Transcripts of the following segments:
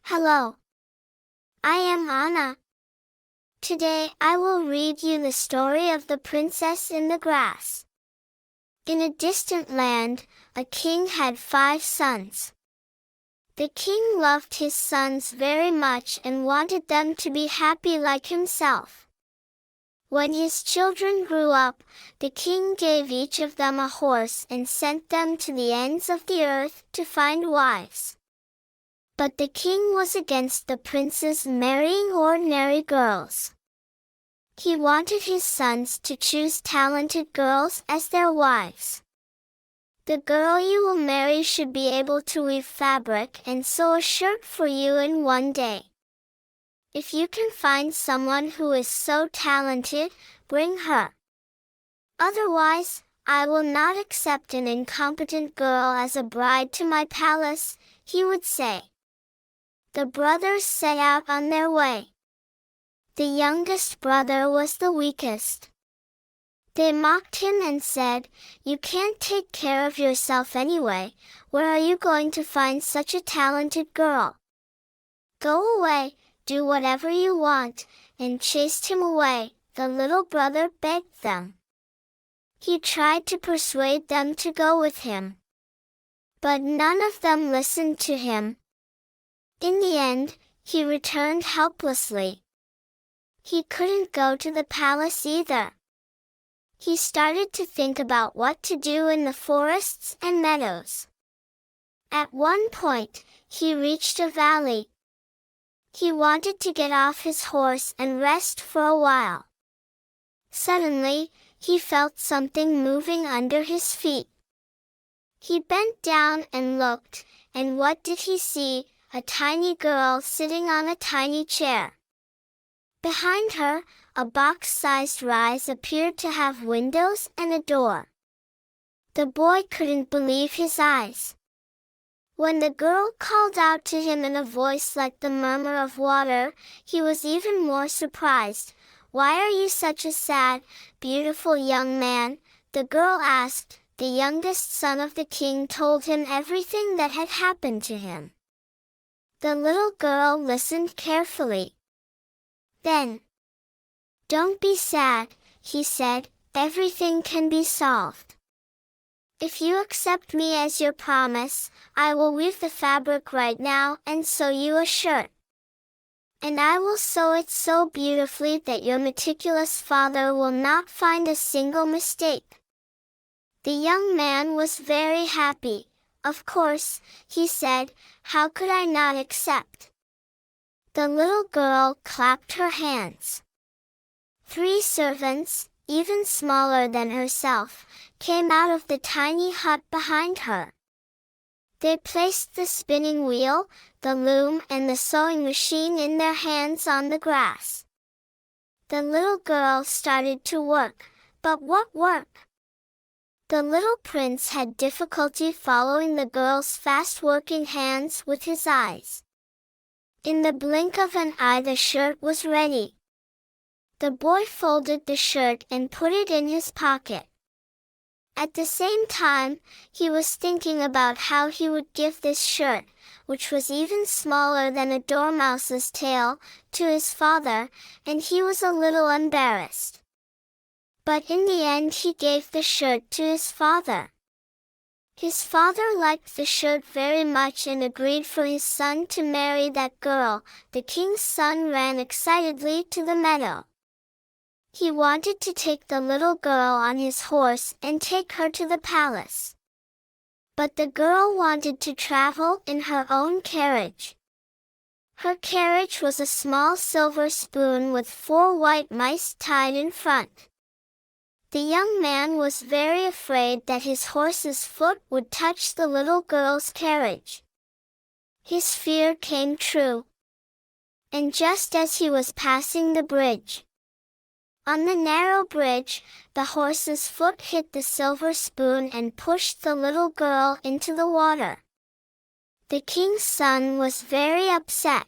Hello, I am Anna. Today I will read you the story of the princess in the grass. In a distant land, a king had 5 sons. The king loved his sons very much and wanted them to be happy like himself. When his children grew up, the king gave each of them a horse and sent them to the ends of the earth to find wives. But the king was against the princes marrying ordinary girls. He wanted his sons to choose talented girls as their wives. The girl you will marry should be able to weave fabric and sew a shirt for you in one day. If you can find someone who is so talented, bring her. Otherwise, I will not accept an incompetent girl as a bride to my palace, he would say. The brothers set out on their way. The youngest brother was the weakest. They mocked him and said, "You can't take care of yourself anyway, where are you going to find such a talented girl? Go away, do whatever you want," and chased him away, the little brother begged them. He tried to persuade them to go with him. But none of them listened to him. In the end, he returned helplessly. He couldn't go to the palace either. He started to think about what to do in the forests and meadows. At one point, he reached a valley. He wanted to get off his horse and rest for a while. Suddenly, he felt something moving under his feet. He bent down and looked, and what did he see? A tiny girl sitting on a tiny chair. Behind her, a box-sized rise appeared to have windows and a door. The boy couldn't believe his eyes. When the girl called out to him in a voice like the murmur of water, he was even more surprised. "Why are you such a sad, beautiful young man?" the girl asked. The youngest son of the king told him everything that had happened to him. The little girl listened carefully. Then, "Don't be sad," he said, "everything can be solved. If you accept me as your promise, I will weave the fabric right now and sew you a shirt. And I will sew it so beautifully that your meticulous father will not find a single mistake." The young man was very happy. "Of course," he said, "how could I not accept?" The little girl clapped her hands. 3 servants, even smaller than herself, came out of the tiny hut behind her. They placed the spinning wheel, the loom and the sewing machine in their hands on the grass. The little girl started to work, but what work? The little prince had difficulty following the girl's fast-working hands with his eyes. In the blink of an eye the shirt was ready. The boy folded the shirt and put it in his pocket. At the same time, he was thinking about how he would give this shirt, which was even smaller than a dormouse's tail, to his father, and he was a little embarrassed. But in the end he gave the shirt to his father. His father liked the shirt very much and agreed for his son to marry that girl. The king's son ran excitedly to the meadow. He wanted to take the little girl on his horse and take her to the palace. But the girl wanted to travel in her own carriage. Her carriage was a small silver spoon with 4 white mice tied in front. The young man was very afraid that his horse's foot would touch the little girl's carriage. His fear came true. And just as he was passing the bridge, on the narrow bridge, the horse's foot hit the silver spoon and pushed the little girl into the water. The king's son was very upset.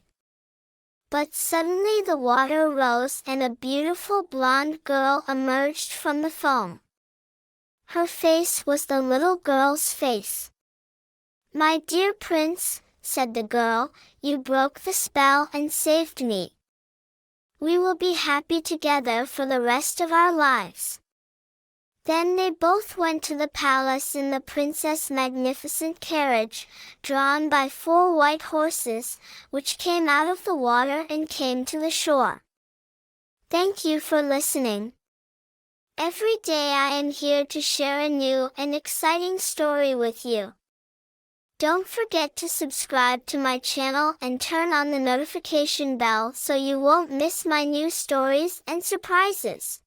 But suddenly the water rose and a beautiful blonde girl emerged from the foam. Her face was the little girl's face. "My dear prince," said the girl, "you broke the spell and saved me. We will be happy together for the rest of our lives." Then they both went to the palace in the princess' magnificent carriage, drawn by 4 white horses, which came out of the water and came to the shore. Thank you for listening. Every day I am here to share a new and exciting story with you. Don't forget to subscribe to my channel and turn on the notification bell so you won't miss my new stories and surprises.